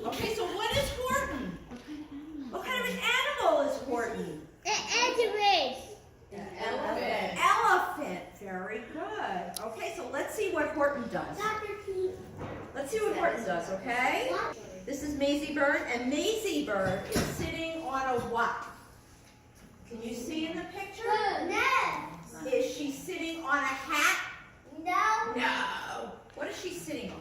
Okay, so what is Horton? What kind of an animal is Horton? An elephant. Elephant. Very good. Okay, so let's see what Horton does. Let's see what Horton does, okay? This is Maisie Bird, and Maisie Bird is sitting on a what? Can you see in the picture? No. Is she sitting on a hat? No. No. What is she sitting on?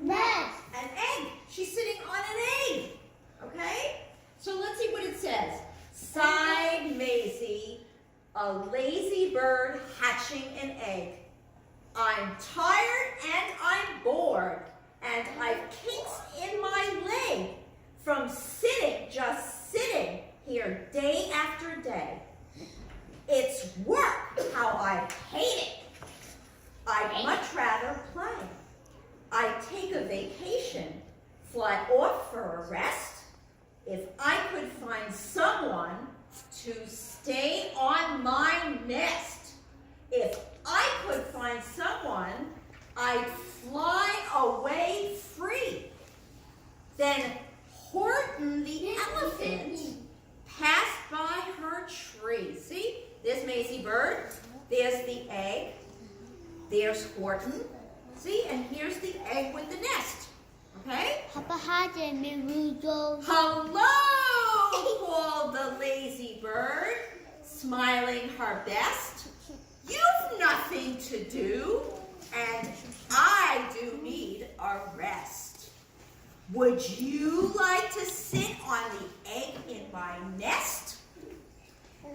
Nest. An egg. She's sitting on an egg. Okay? So let's see what it says. Sighed Maisie, a lazy bird hatching an egg. I'm tired and I'm bored, and I've kinks in my leg from sitting, just sitting here day after day. It's work, how I hate it. I'd much rather play. I'd take a vacation, fly off for a rest, if I could find someone to stay on my nest. If I could find someone, I'd fly away free. Then Horton the elephant passed by her tree. See, there's Maisie Bird, there's the egg, there's Horton. See, and here's the egg with the nest. Okay? Hello, called the lazy bird, smiling her best. You've nothing to do, and I do need a rest. Would you like to sit on the egg in my nest?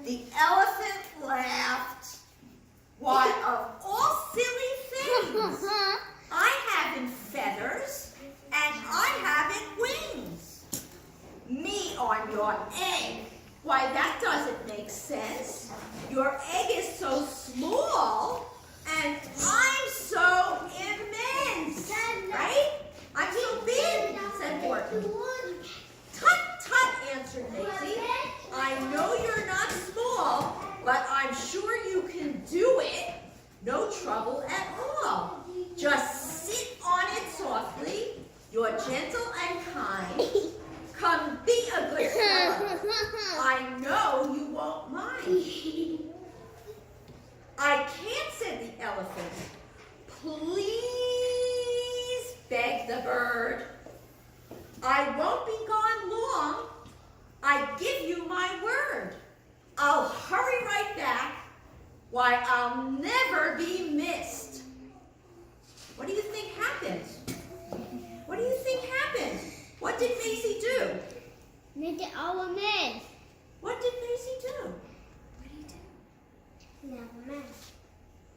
The elephant laughed. Why, of all silly things, I haven't feathers and I haven't wings. Me on your egg. Why, that doesn't make sense. Your egg is so small and I'm so immense. Right? I'm so big, said Horton. Tut, tut, answered Maisie. I know you're not small, but I'm sure you can do it. No trouble at all. Just sit on it softly. You're gentle and kind. Come be a good fellow. I know you won't mind. I can't, said the elephant. Please, begged the bird. I won't be gone long. I give you my word. I'll hurry right back. Why, I'll never be missed. What do you think happened? What do you think happened? What did Maisie do? Make it all a mess. What did Maisie do? What did he do? Now a mess.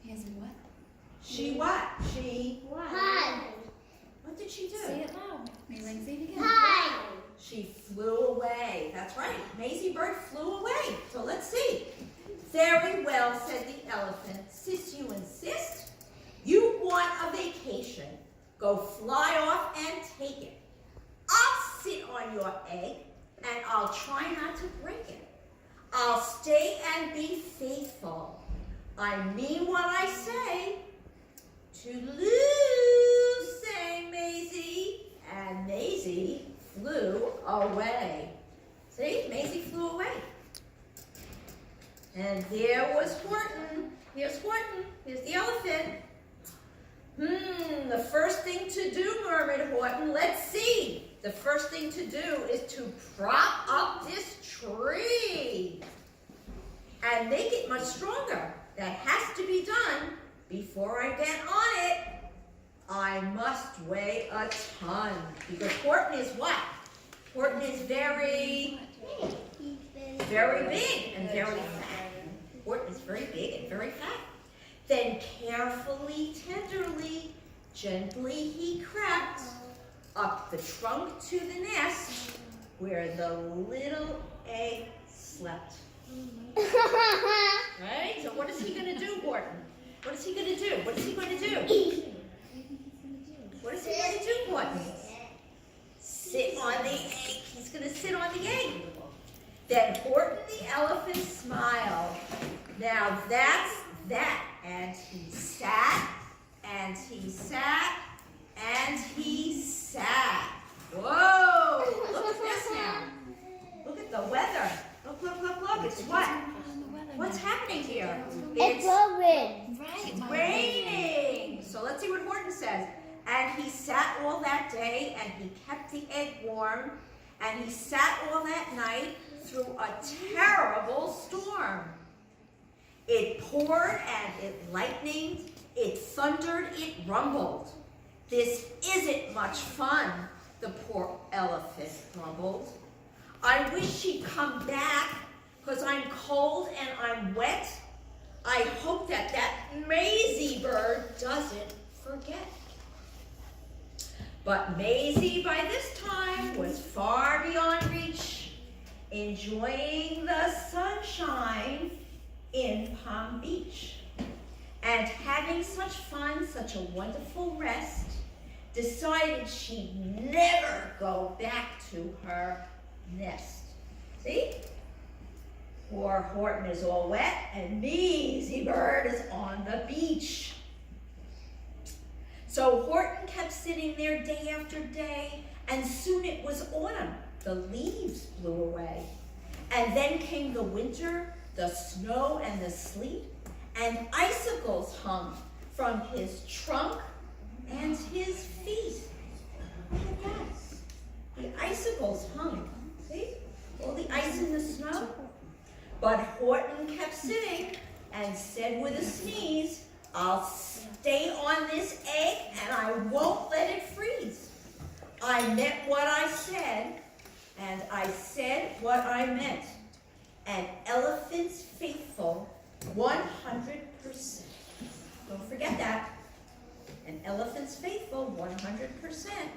He has a what? She what? She Hi. what did she do? Say it loud. Maylene, say it again. Hi. She flew away. That's right. Maisie Bird flew away. So let's see. Very well, said the elephant. Since you insist, you want a vacation. Go fly off and take it. I'll sit on your egg and I'll try not to break it. I'll stay and be faithful. I mean what I say. Toodaloo, sang Maisie, and Maisie flew away. See, Maisie flew away. And there was Horton. Here's Horton. Here's the elephant. The first thing to do, murmured Horton. Let's see. The first thing to do is to prop up this tree and make it much stronger. That has to be done before I get on it. I must weigh a ton because Horton is what? Horton is very big and very fat. Horton is very big and very fat. Then carefully, tenderly, gently he crept up the trunk to the nest where the little egg slept. Right? So what is he going to do, Horton? What is he going to do? What is he going to do? What is he going to do, Horton? Sit on the egg. He's going to sit on the egg. Then Horton the elephant smiled. Now that's that. And he sat, and he sat, and he Going. Right. It's raining. So let's see what Horton says. And he sat all that day, and he kept the egg warm, and he sat all that night through a terrible storm. It poured and it lightened, it thundered, it rumbled. This isn't much fun, the poor elephant grumbled. I wish she'd come back, 'cause I'm cold and I'm wet. I hope that Maisie bird doesn't forget. But Maisie by this time was far beyond reach, enjoying the sunshine in Palm Beach. And having such fun, such a wonderful rest, decided she'd never go back to her nest. See? Poor Horton is all wet, and Maisie bird is on the beach. So Horton kept sitting there day after day, and soon it was autumn. The leaves blew away. And then came the winter, the snow and the sleet, and icicles hung from his trunk and his feet. Look at that. The icicles hung. See? All the ice in the snow. But Horton kept sitting and said with a sneeze, I'll stay on this egg and I won't let it freeze. I meant what I said, and I said what I meant. An elephant's faithful 100%. Don't forget that. An elephant's faithful 100%.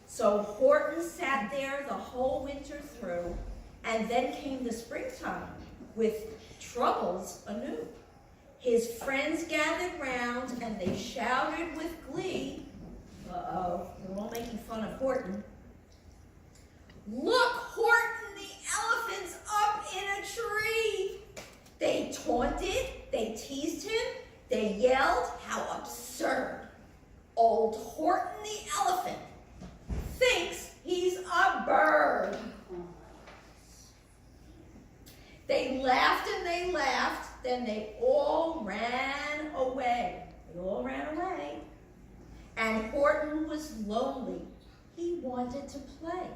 So Horton sat there the whole winter through, and then came the springtime with troubles anew. His friends gathered round and they shouted with glee. Uh-oh, they're all making fun of Horton. Look, Horton, the elephant's up in a tree. They taunted, they teased him, they yelled, how absurd. Old Horton the elephant thinks he's a bird. They laughed and they laughed, then they all ran away. They all ran away. And Horton was lonely. He wanted to play.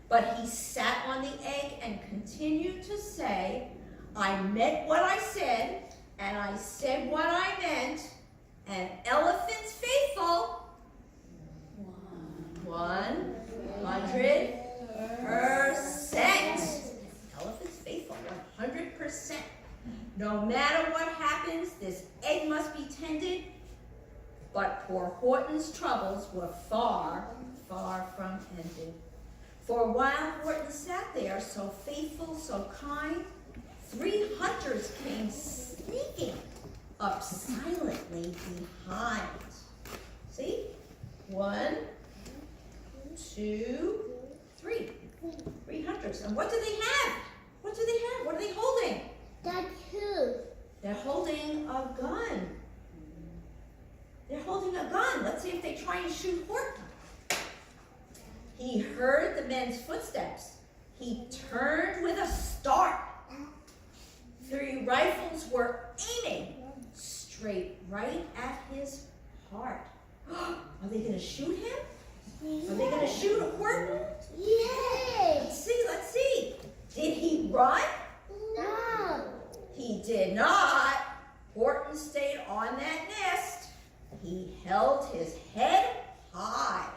But he sat on the egg and continued to say, I meant what I said, and I said what I meant, and elephant's faithful 100%. Elephant's faithful 100%. No matter what happens, this egg must be tended. But poor Horton's troubles were far, far from ended. For a while Horton sat there, so faithful, so kind, 3 hunters came sneaking up silently behind. See? 1, 2, 3. 3 hunters. And what do they have? What do they have? What are they holding? That's who? They're holding a gun. They're holding a gun. Let's see if they try and shoot Horton. He heard the men's footsteps. He turned with a start. 3 rifles were aiming straight right at his heart. Are they going to shoot him? Are they going to shoot Horton? Yes. Let's see. Did he run? No. He did not. Horton stayed on that nest. He held his head high.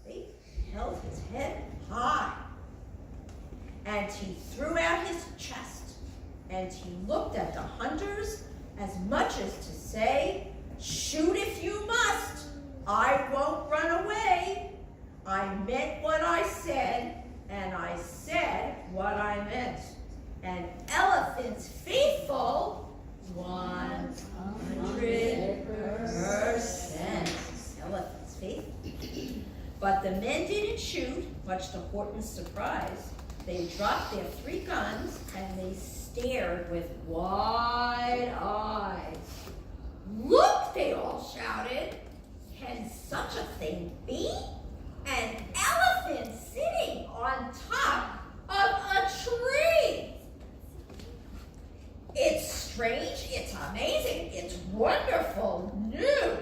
See? He held his head high. And he threw out his chest. And he looked at the hunters as much as to say, shoot if you must. I won't run away. I meant what I said, and I said what I meant. An elephant's faithful 100%. Elephant's faithful. But the men didn't shoot, much to Horton's surprise. They dropped their 3 guns and they stared with wide eyes. Look, they all shouted. Can such a thing be? An elephant sitting on top of a tree. It's strange It's amazing. It's wonderful. New.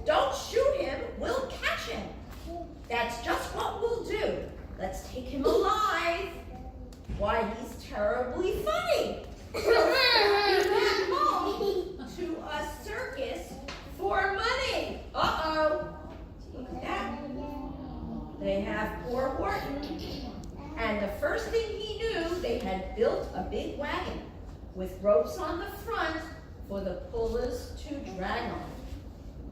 Don't shoot him. We'll catch him. That's just what we'll do. Let's take him alive. Why, he's terribly funny. We'll send him back home to a circus for money. Uh-oh. Look at that. They have poor Horton. And the first thing he knew, they had built a big wagon with ropes on the front for the pullers to drag on.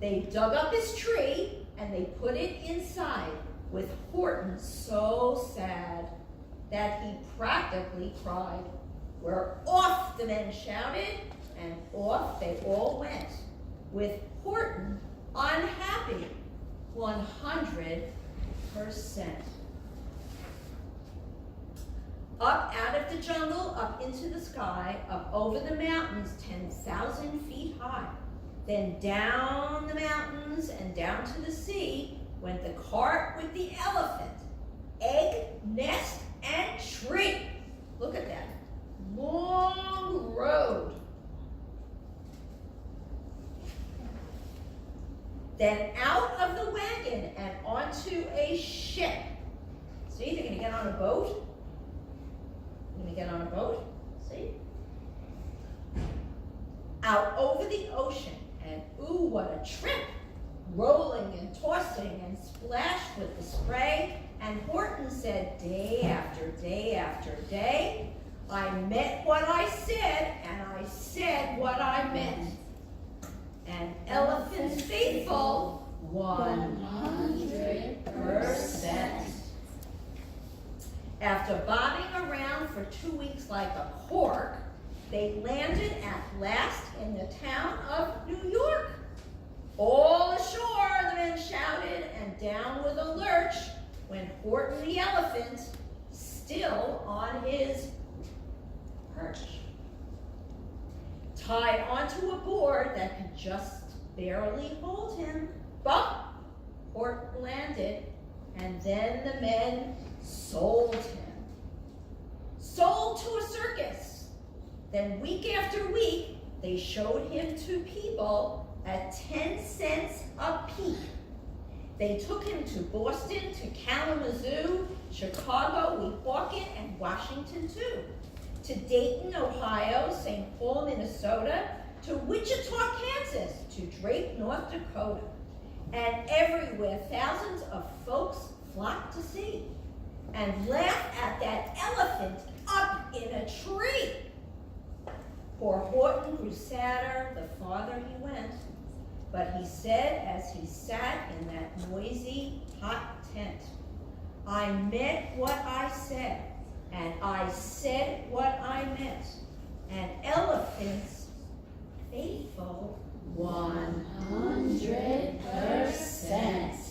They dug up his tree and they put it inside, with Horton so sad that he practically cried. "We're off," the men shouted, and off they all went, with Horton unhappy 100%. Up out of the jungle, up into the sky, up over the mountains 10,000 feet high. Then down the mountains and down to the sea went the cart with the elephant. Egg, nest, and tree. Look at that. Long road. Then out of the wagon and onto a ship. See, they're gonna get on a boat. They're gonna get on a boat, see? Out over the ocean, and ooh, what a trip. Rolling and tossing and splashed with the spray. And Horton said, day after day after day, I meant what I said, and I said what I meant. And elephants faithful, 100%. After bobbing around for 2 weeks like a cork, they landed at last in the town of New York. All ashore, the men shouted, and down with a lurch went Horton the Elephant, still on his perch, tied onto a board that could just barely hold him. But Horton landed, and then the men sold him. Sold to a circus. Then week after week, they showed him to people at 10 cents a peep. They took him to Boston, to Kalamazoo, Chicago, Weehawken, and Washington too. To Dayton, Ohio, St. Paul, Minnesota, to Wichita, Kansas, to Drake, North Dakota. And everywhere, thousands of folks flocked to see and laugh at that elephant up in a tree. Poor Horton grew sadder the farther he went, but he said as he sat in that noisy, hot tent, I meant what I said, and I said what I meant, and elephants faithful 100%.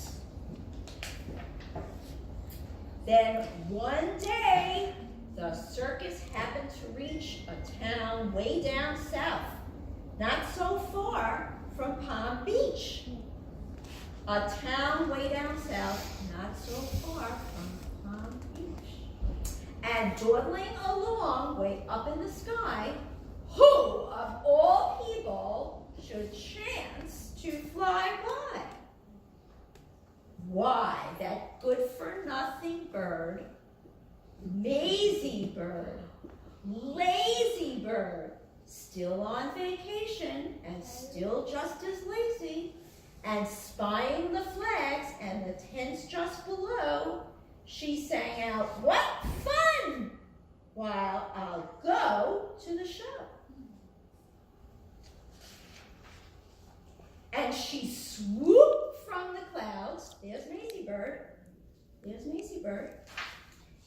Then one day, the circus happened to reach a town way down south, not so far from Palm Beach. A town way down south, not so far from Palm Beach. And dawdling along way up in the sky, who of all people should chance to fly by? Why, that good-for-nothing bird, Maisie bird, lazy bird, still on vacation and still just as lazy, and spying the flags and the tents just below, she sang out, what fun, while I'll go to the show. And she swooped from the clouds, there's Maisie bird,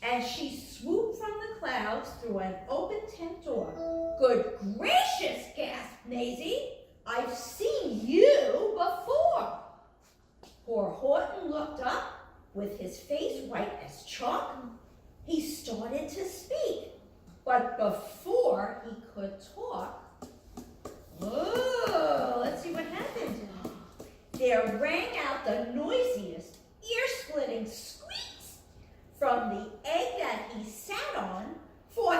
and she swooped from the clouds through an open tent door. Good gracious, gasped Maisie, I've seen you before. Poor Horton looked up with his face white as chalk. He started to speak, but before he could talk, oh, let's see what happened. There rang out the noisiest, ear-splitting squeaks from the egg that he sat on for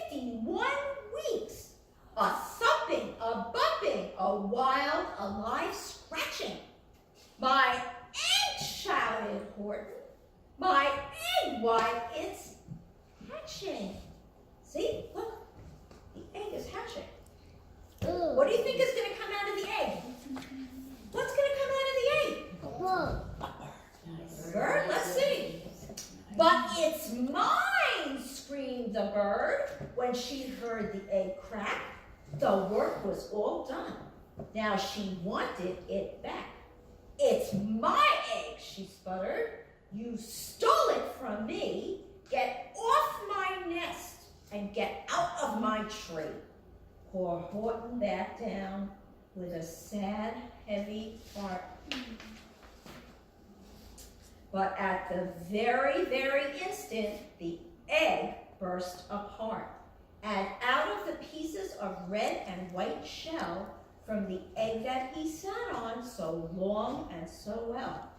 51 weeks. A thumping, wild, alive scratching. "My egg!" shouted Horton. "My egg! Why, it's hatching." See, look, the egg is hatching. Ooh. What do you think is going to come out of the egg? What's going to come out of the egg? Whoa. Bird, let's see. "But it's mine!" screamed the bird when she heard the egg crack. The work was all done. Now she wanted it back. "It's my egg," she sputtered. "You stole it from me. Get off my nest and get out of my tree." Poor Horton backed down with a sad, heavy heart. But at the very, very instant, the egg burst apart. And out of the pieces of red and white shell from the egg that he sat on so long and so well,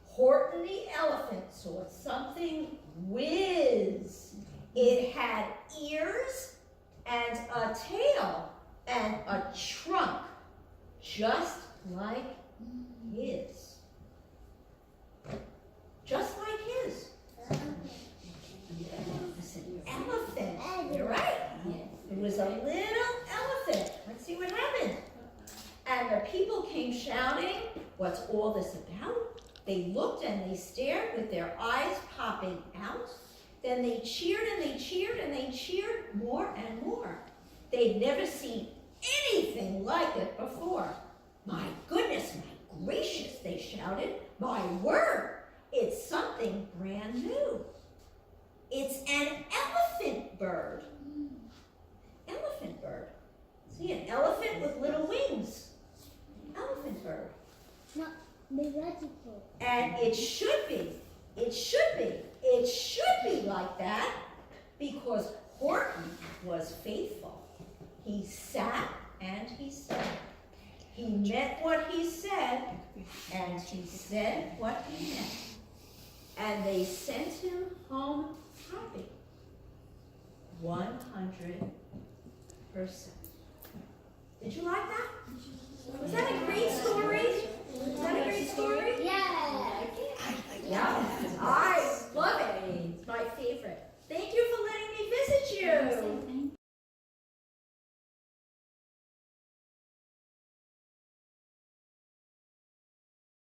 Horton the Elephant saw something whiz. It had ears and a tail and a trunk, just like his. Just like his. Elephant. You're right. It was a little elephant. Let's see what happened. And the people came shouting, "What's all this about?" They looked and they stared with their eyes popping out. Then they cheered and they cheered and they cheered more and more. They'd never seen anything like it before. "My goodness, my gracious," they shouted. "My word, it's something brand new. It's an elephant bird." Elephant bird. See, an elephant with little wings. Elephant bird. Not magical. And it should be like that because Horton was faithful. He sat and he said. He meant what he said, and he said what he meant. And they sent him home happy. 100%. Did you like that? Was that a